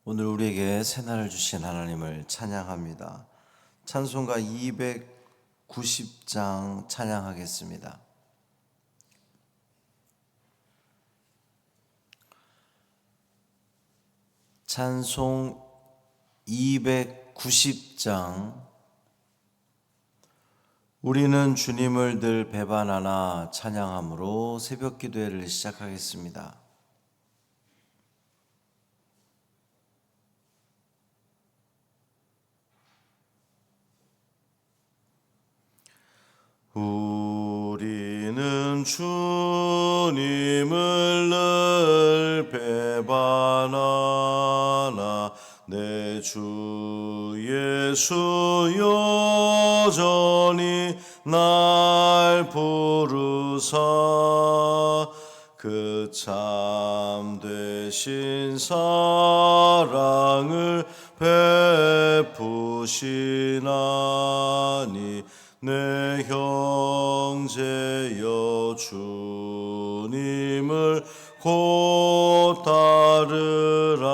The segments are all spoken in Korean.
오늘 우리에게 새날을 주신 하나님을 찬양합니다. 찬송가 290장 찬양하겠습니다. 찬송 290장. 우리는 주님을 늘 배반하나 찬양함으로 새벽 기도회를 시작하겠습니다. 우리는 주님을 늘 배반하나 내 주 예수 여전히 날 부르사 그 참되신 사랑을 베푸시나니 내 형제여 주님을 곧 따르라.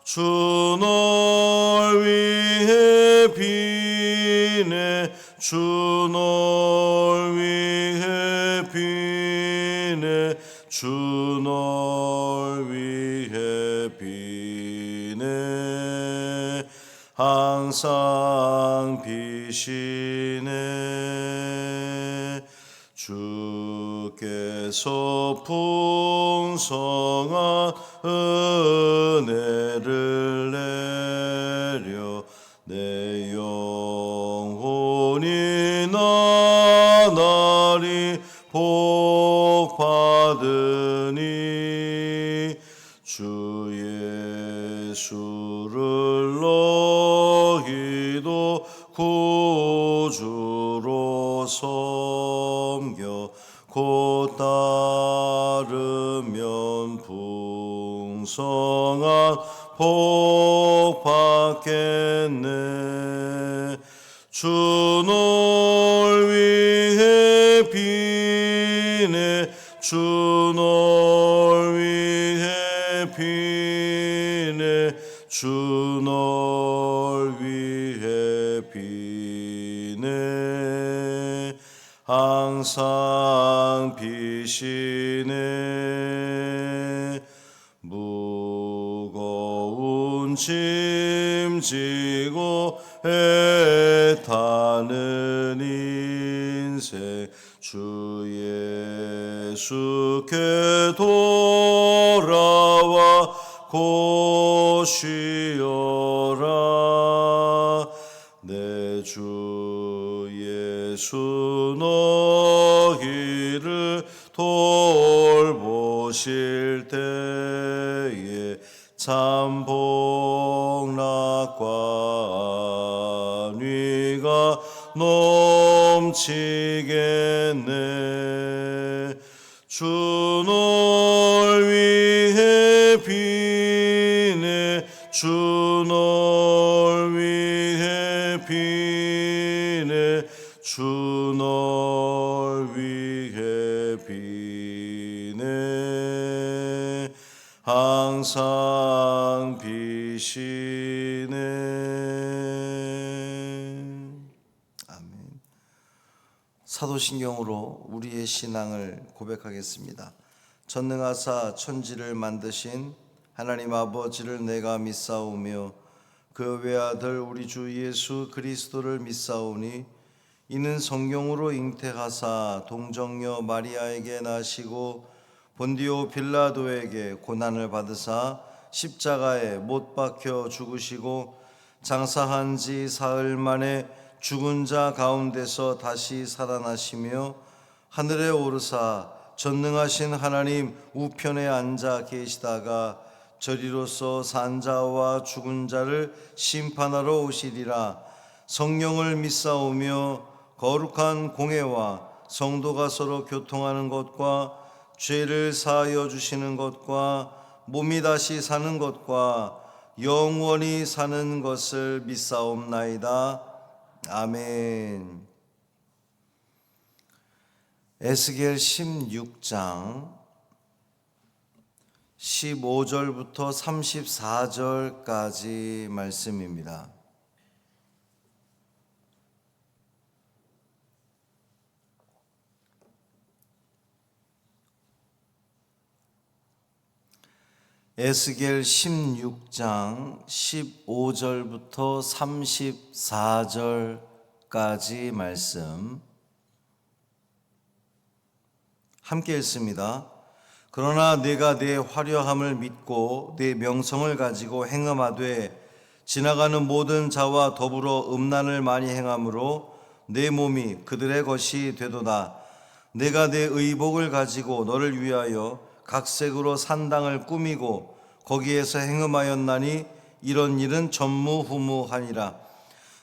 주 널 위해 비네 주 널 위해 비네 주 널 위해 비네 항상 비시네. 주께서 풍성한 은혜를 내려 내 영혼이 나날이 복 받으니 주 예수를 너희도 구주로 섬겨 곧 따르면 풍성한 복 받겠네. 주 널 위해 비네 주 널 위해 비네 주 널 위해 비네 항상 비시네. 무거운 짐 지고 애타는 인생 주 예수께 돌아와 곧 쉬어라. 내 주 예수 너희를 돌보실 때에 참 복락과 안위가 넘치겠네. 주 널 위해 비네 주 널 위해 비네 주 널 위해 비네 항상 비시네. 아멘. 사도신경으로 우리의 신앙을 고백하겠습니다. 전능하사 천지를 만드신 하나님 아버지를 내가 믿사오며 그 외아들 우리 주 예수 그리스도를 믿사오니 이는 성령으로 잉태하사 동정녀 마리아에게 나시고 본디오 빌라도에게 고난을 받으사 십자가에 못 박혀 죽으시고 장사한 지 사흘 만에 죽은 자 가운데서 다시 살아나시며 하늘에 오르사 전능하신 하나님 우편에 앉아 계시다가 저리로서 산 자와 죽은 자를 심판하러 오시리라. 성령을 믿사오며 거룩한 공회와 성도가 서로 교통하는 것과 죄를 사하여 주시는 것과 몸이 다시 사는 것과 영원히 사는 것을 믿사옵나이다. 아멘. 에스겔 16장 15절부터 34절까지 말씀입니다. 에스겔 16장 15절부터 34절까지 말씀 함께 읽습니다. 그러나 내가 내 화려함을 믿고 내 명성을 가지고 행음하되 지나가는 모든 자와 더불어 음란을 많이 행함으로 내 몸이 그들의 것이 되도다. 내가 내 의복을 가지고 너를 위하여 각색으로 산당을 꾸미고 거기에서 행음하였나니 이런 일은 전무후무하니라.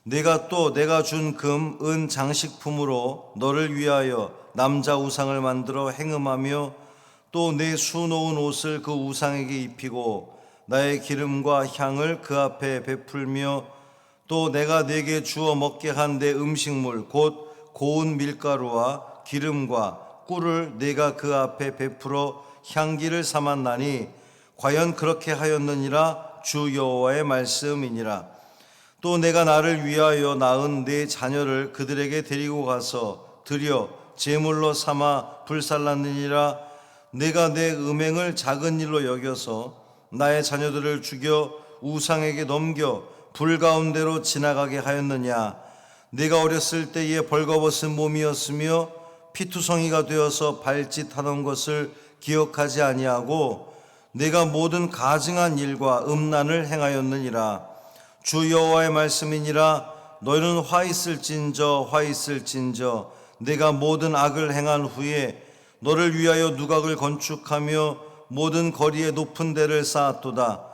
내가 준 금, 은 장식품으로 너를 위하여 남자 우상을 만들어 행음하며 또 내 수놓은 옷을 그 우상에게 입히고 나의 기름과 향을 그 앞에 베풀며 또 내가 내게 주어 먹게 한 내 음식물 곧 고운 밀가루와 기름과 꿀을 내가 그 앞에 베풀어 향기를 삼았나니 과연 그렇게 하였느니라. 주 여호와의 말씀이니라. 또 내가 나를 위하여 낳은 내 자녀를 그들에게 데리고 가서 드려 제물로 삼아 불살랐느니라. 내가 내 음행을 작은 일로 여겨서 나의 자녀들을 죽여 우상에게 넘겨 불 가운데로 지나가게 하였느냐. 내가 어렸을 때에 벌거벗은 몸이었으며 피투성이가 되어서 발짓하던 것을 기억하지 아니하고 내가 모든 가증한 일과 음란을 행하였느니라. 주 여호와의 말씀이니라. 너희는 화 있을진저 내가 모든 악을 행한 후에 너를 위하여 누각을 건축하며 모든 거리에 높은 데를 쌓았도다.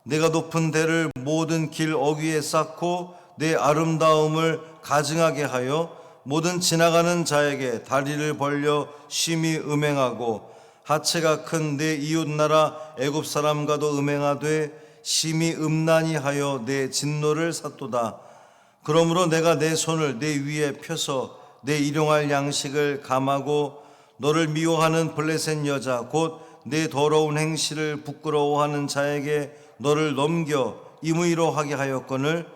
내가 높은 데를 모든 길 어귀에 쌓고 내 아름다움을 가증하게 하여 모든 지나가는 자에게 다리를 벌려 심히 음행하고 하체가 큰 내 이웃나라 애굽 사람과도 음행하되 심히 음란히 하여 내 진노를 샀도다. 그러므로 내가 내 손을 내 위에 펴서 내 일용할 양식을 감하고 너를 미워하는 블레셋 여자 곧 내 더러운 행실을 부끄러워하는 자에게 너를 넘겨 임의로 하게 하였거늘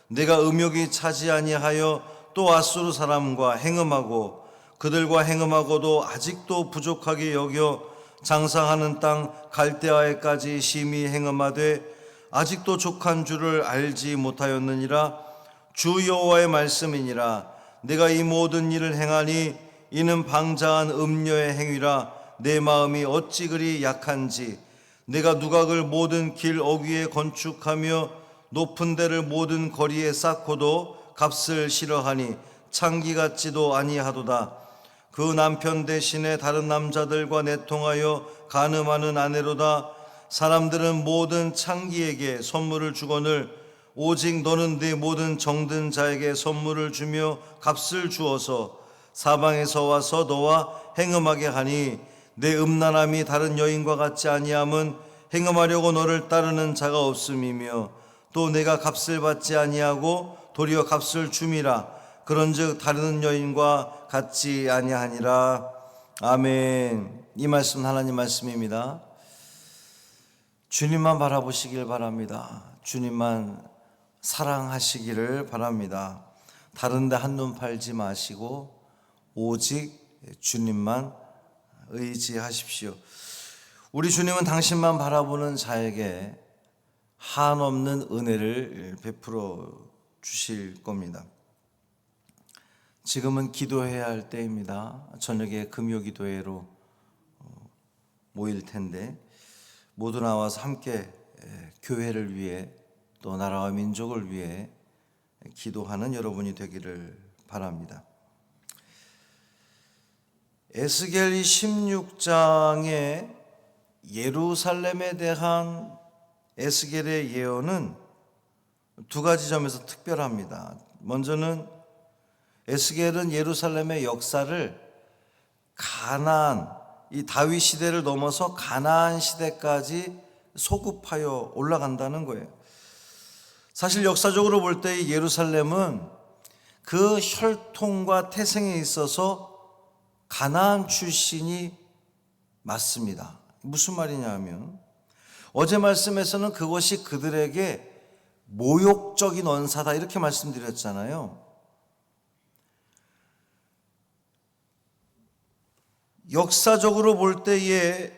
내가 음욕이 차지 아니하여 또 아수르 사람과 행음하고 그들과 행음하고도 아직도 부족하게 여겨 장사하는 땅 갈대아에까지 심히 행음하되 아직도 족한 줄을 알지 못하였느니라. 주 여호와의 말씀이니라. 내가 이 모든 일을 행하니 이는 방자한 음녀의 행위라. 내 마음이 어찌 그리 약한지 내가 누각을 모든 길 어귀에 건축하며 높은 데를 모든 거리에 쌓고도 값을 싫어하니 창기 같지도 아니하도다. 그 남편 대신에 다른 남자들과 내통하여 간음하는 아내로다. 사람들은 모든 창기에게 선물을 주거늘 오직 너는 네 모든 정든 자에게 선물을 주며 값을 주어서 사방에서 와서 너와 행음하게 하니 내 음란함이 다른 여인과 같지 아니함은 행음하려고 너를 따르는 자가 없음이며 또 내가 값을 받지 아니하고 도리어 값을 줌이라. 그런즉 다른 여인과 같지 아니하니라. 아멘. 이 말씀 하나님 말씀입니다. 주님만 바라보시길 바랍니다. 주님만 사랑하시기를 바랍니다. 다른 데 한눈 팔지 마시고 오직 주님만 의지하십시오. 우리 주님은 당신만 바라보는 자에게 한없는 은혜를 베풀어 주실 겁니다. 지금은 기도해야 할 때입니다. 저녁에 금요기도회로 모일 텐데 모두 나와서 함께 교회를 위해 또 나라와 민족을 위해 기도하는 여러분이 되기를 바랍니다. 에스겔 16장의 예루살렘에 대한 에스겔의 예언은 두 가지 점에서 특별합니다. 먼저는 에스겔은 예루살렘의 역사를 가나안, 이 다윗 시대를 넘어서 가나안 시대까지 소급하여 올라간다는 거예요. 사실 역사적으로 볼 때 예루살렘은 그 혈통과 태생에 있어서 가나안 출신이 맞습니다. 무슨 말이냐 하면 어제 말씀에서는 그것이 그들에게 모욕적인 언사다 이렇게 말씀드렸잖아요. 역사적으로 볼 때에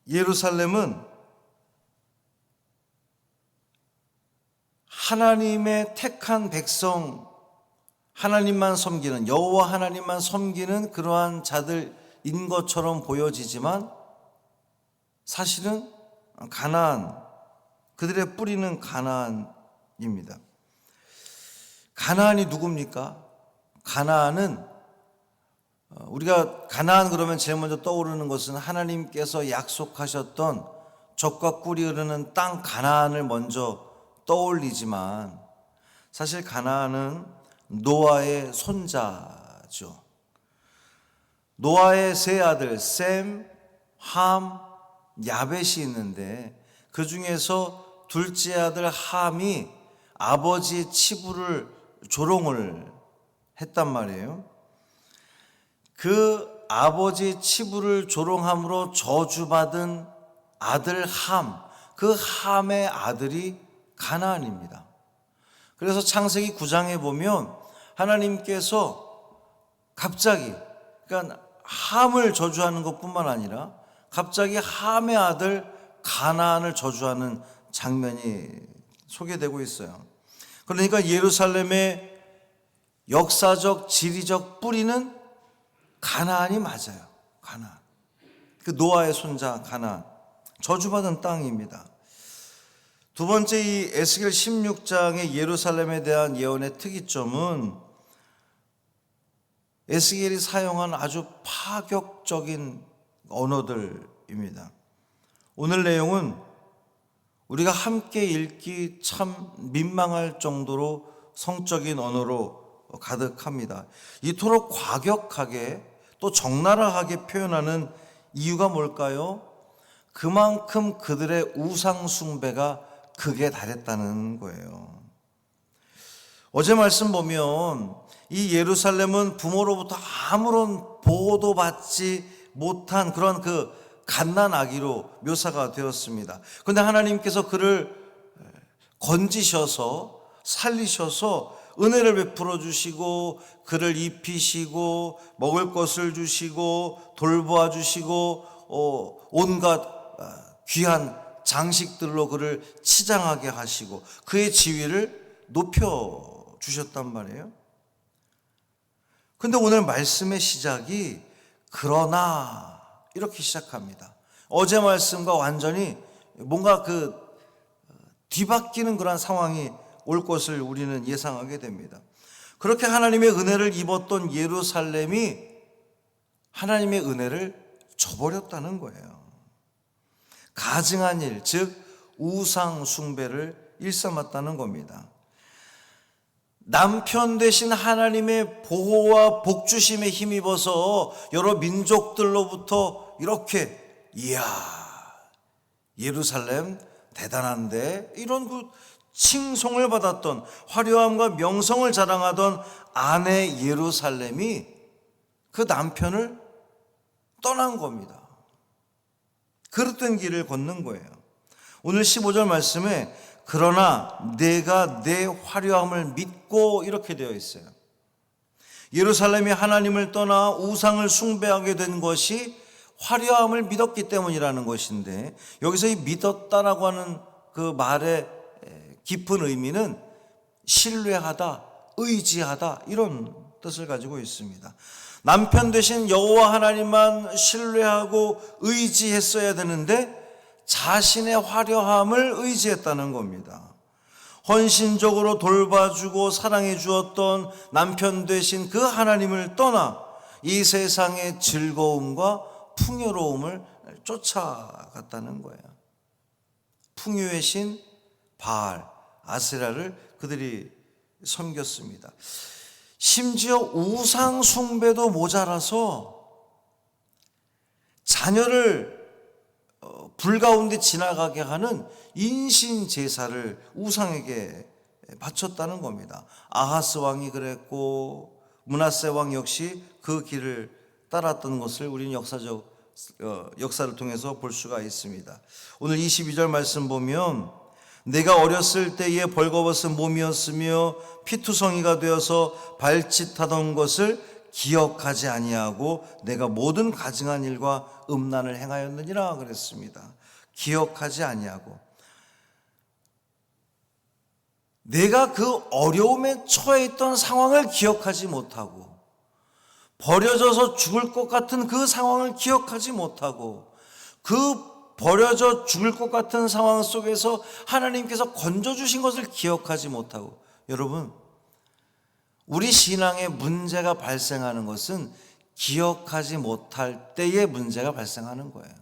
예루살렘은 하나님의 택한 백성, 하나님만 섬기는, 여호와 하나님만 섬기는 그러한 자들인 것처럼 보여지지만 사실은 가나안, 그들의 뿌리는 가나안입니다. 가나안이 누굽니까? 가나안은 우리가 가나안 그러면 제일 먼저 떠오르는 것은 하나님께서 약속하셨던 젖과 꿀이 흐르는 땅 가나안을 먼저 떠올리지만 사실 가나안은 노아의 손자죠. 노아의 세 아들 셈, 함, 야벳이 있는데 그 중에서 둘째 아들 함이 아버지의 치부를 조롱을 했단 말이에요. 그 아버지의 치부를 조롱함으로 저주받은 아들 함, 그 함의 아들이 가나안입니다. 그래서 창세기 9장에 보면 하나님께서 갑자기, 그러니까 함을 저주하는 것뿐만 아니라 갑자기 함의 아들 가나안을 저주하는 장면이 소개되고 있어요. 그러니까 예루살렘의 역사적 지리적 뿌리는 가나안이 맞아요. 가나안. 그 노아의 손자 가나안. 저주받은 땅입니다. 두 번째, 이 에스겔 16장의 예루살렘에 대한 예언의 특이점은 에스겔이 사용한 아주 파격적인 언어들입니다. 오늘 내용은 우리가 함께 읽기 참 민망할 정도로 성적인 언어로 가득합니다. 이토록 과격하게 또 적나라하게 표현하는 이유가 뭘까요? 그만큼 그들의 우상 숭배가 극에 달했다는 거예요. 어제 말씀 보면 이 예루살렘은 부모로부터 아무런 보호도 받지 못한 그런 그 갓난아기로 묘사가 되었습니다. 그런데 하나님께서 그를 건지셔서 살리셔서 은혜를 베풀어 주시고 그를 입히시고 먹을 것을 주시고 돌보아 주시고 온갖 귀한 장식들로 그를 치장하게 하시고 그의 지위를 높여 주셨단 말이에요. 근데 오늘 말씀의 시작이 그러나 이렇게 시작합니다. 어제 말씀과 완전히 뭔가 그 뒤바뀌는 그런 상황이 올 것을 우리는 예상하게 됩니다. 그렇게 하나님의 은혜를 입었던 예루살렘이 하나님의 은혜를 저버렸다는 거예요. 가증한 일, 즉 우상 숭배를 일삼았다는 겁니다. 남편 되신 하나님의 보호와 복주심에 힘입어서 여러 민족들로부터 이렇게 이야 예루살렘 대단한데 이런 그 칭송을 받았던 화려함과 명성을 자랑하던 아내 예루살렘이 그 남편을 떠난 겁니다. 그릇된 길을 걷는 거예요. 오늘 15절 말씀에 그러나 내가 내 화려함을 믿고 이렇게 되어 있어요. 예루살렘이 하나님을 떠나 우상을 숭배하게 된 것이 화려함을 믿었기 때문이라는 것인데 여기서 이 믿었다라고 하는 그 말의 깊은 의미는 신뢰하다, 의지하다 이런 뜻을 가지고 있습니다. 남편 되신 여호와 하나님만 신뢰하고 의지했어야 되는데 자신의 화려함을 의지했다는 겁니다. 헌신적으로 돌봐주고 사랑해 주었던 남편 되신 그 하나님을 떠나 이 세상의 즐거움과 풍요로움을 쫓아갔다는 거예요. 풍요의 신 바알, 아세라를 그들이 섬겼습니다. 심지어 우상 숭배도 모자라서 자녀를 불 가운데 지나가게 하는 인신 제사를 우상에게 바쳤다는 겁니다. 아하스 왕이 그랬고 므낫세 왕 역시 그 길을 따랐던 것을 우리는 역사적 역사를 통해서 볼 수가 있습니다. 오늘 22절 말씀 보면 내가 어렸을 때에 벌거벗은 몸이었으며 피투성이가 되어서 발짓하던 것을 기억하지 아니하고 내가 모든 가증한 일과 음란을 행하였느니라 그랬습니다. 기억하지 아니하고 내가 그 어려움에 처해 있던 상황을 기억하지 못하고 버려져서 죽을 것 같은 그 상황을 기억하지 못하고 그 버려져 죽을 것 같은 상황 속에서 하나님께서 건져주신 것을 기억하지 못하고, 여러분, 우리 신앙에 문제가 발생하는 것은 기억하지 못할 때에 문제가 발생하는 거예요.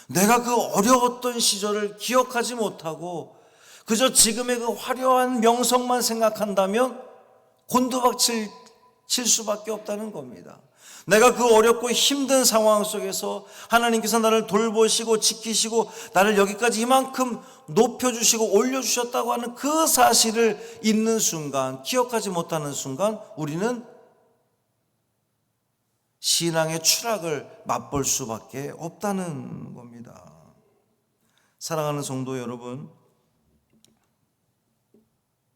내가 그 어려웠던 시절을 기억하지 못하고 그저 지금의 그 화려한 명성만 생각한다면 곤두박질 칠 수밖에 없다는 겁니다. 내가 그 어렵고 힘든 상황 속에서 하나님께서 나를 돌보시고 지키시고 나를 여기까지 이만큼 높여주시고 올려주셨다고 하는 그 사실을 잊는 순간, 기억하지 못하는 순간 우리는 신앙의 추락을 맛볼 수밖에 없다는 겁니다. 사랑하는 성도 여러분,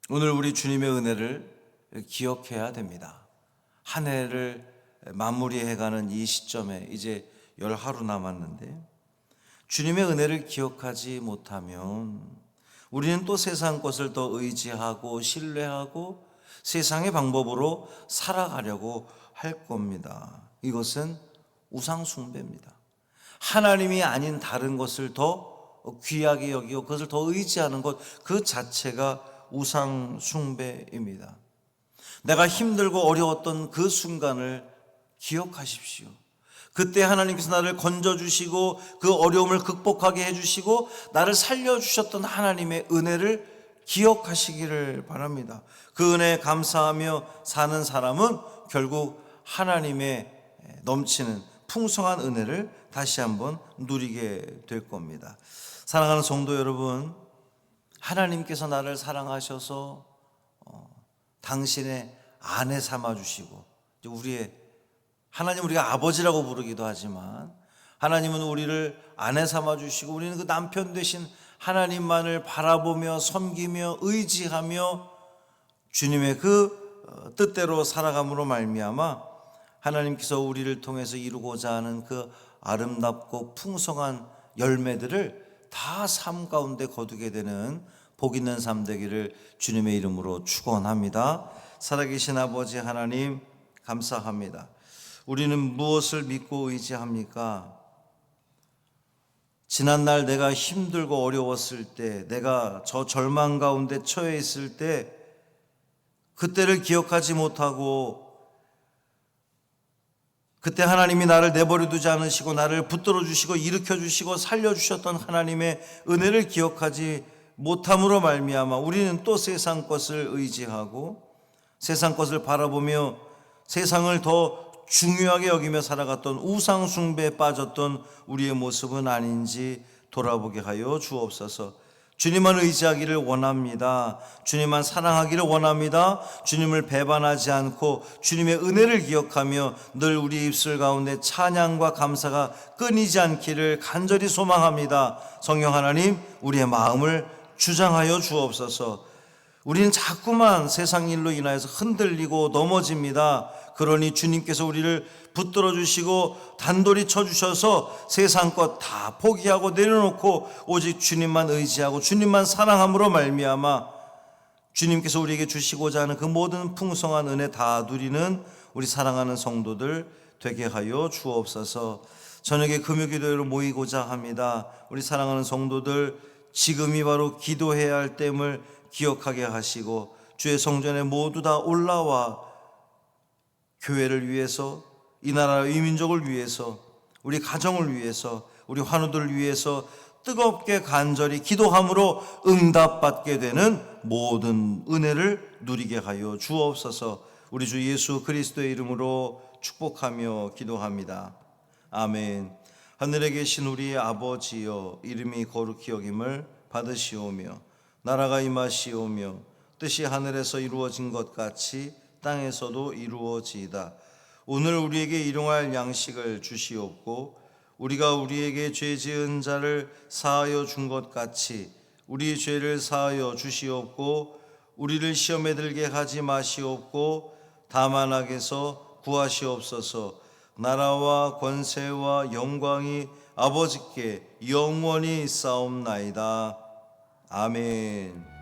오늘 우리 주님의 은혜를 기억해야 됩니다. 한 해를 마무리해가는 이 시점에 이제 10하루 남았는데 주님의 은혜를 기억하지 못하면 우리는 또 세상 것을 더 의지하고 신뢰하고 세상의 방법으로 살아가려고 할 겁니다. 이것은 우상 숭배입니다. 하나님이 아닌 다른 것을 더 귀하게 여기고 그것을 더 의지하는 것 그 자체가 우상 숭배입니다. 내가 힘들고 어려웠던 그 순간을 기억하십시오. 그때 하나님께서 나를 건져주시고 그 어려움을 극복하게 해주시고 나를 살려주셨던 하나님의 은혜를 기억하시기를 바랍니다. 그 은혜에 감사하며 사는 사람은 결국 하나님의 넘치는 풍성한 은혜를 다시 한번 누리게 될 겁니다. 사랑하는 성도 여러분, 하나님께서 나를 사랑하셔서 당신의 아내 삼아주시고, 하나님 우리가 아버지라고 부르기도 하지만 하나님은 우리를 아내 삼아주시고 우리는 그 남편 되신 하나님만을 바라보며 섬기며 의지하며 주님의 그 뜻대로 살아감으로 말미암아 하나님께서 우리를 통해서 이루고자 하는 그 아름답고 풍성한 열매들을 다 삶 가운데 거두게 되는 복 있는 삶 되기를 주님의 이름으로 축원합니다. 살아계신 아버지 하나님 감사합니다. 우리는 무엇을 믿고 의지합니까? 지난날 내가 힘들고 어려웠을 때, 내가 저 절망 가운데 처해 있을 때 그때를 기억하지 못하고 그때 하나님이 나를 내버려 두지 않으시고 나를 붙들어 주시고 일으켜 주시고 살려 주셨던 하나님의 은혜를 기억하지 못함으로 말미암아 우리는 또 세상 것을 의지하고 세상 것을 바라보며 세상을 더 중요하게 여기며 살아갔던 우상 숭배에 빠졌던 우리의 모습은 아닌지 돌아보게 하여 주옵소서. 주님만 의지하기를 원합니다. 주님만 사랑하기를 원합니다. 주님을 배반하지 않고 주님의 은혜를 기억하며 늘 우리 입술 가운데 찬양과 감사가 끊이지 않기를 간절히 소망합니다. 성령 하나님, 우리의 마음을 주장하여 주옵소서. 우리는 자꾸만 세상 일로 인하여서 흔들리고 넘어집니다. 그러니 주님께서 우리를 붙들어 주시고 단돌이 쳐 주셔서 세상 것 다 포기하고 내려놓고 오직 주님만 의지하고 주님만 사랑함으로 말미암아 주님께서 우리에게 주시고자 하는 그 모든 풍성한 은혜 다 누리는 우리 사랑하는 성도들 되게 하여 주옵소서. 저녁에 금요기도회로 모이고자 합니다. 우리 사랑하는 성도들 지금이 바로 기도해야 할 때임을 기억하게 하시고 주의 성전에 모두 다 올라와 교회를 위해서, 이 나라 이 민족을 위해서, 우리 가정을 위해서, 우리 환우들을 위해서 뜨겁게 간절히 기도함으로 응답받게 되는 모든 은혜를 누리게 하여 주옵소서. 우리 주 예수 그리스도의 이름으로 축복하며 기도합니다. 아멘. 하늘에 계신 우리 아버지여, 이름이 거룩히 여김을 받으시오며 나라가 임하시오며 뜻이 하늘에서 이루어진 것 같이 땅에서도 이루어지이다. 오늘 우리에게 일용할 양식을 주시옵고 우리가 우리에게 죄 지은 자를 사하여 준 것 같이 우리 죄를 사하여 주시옵고 우리를 시험에 들게 하지 마시옵고 다만 악에서 구하시옵소서. 나라와 권세와 영광이 아버지께 영원히 있사옵나이다. 아멘.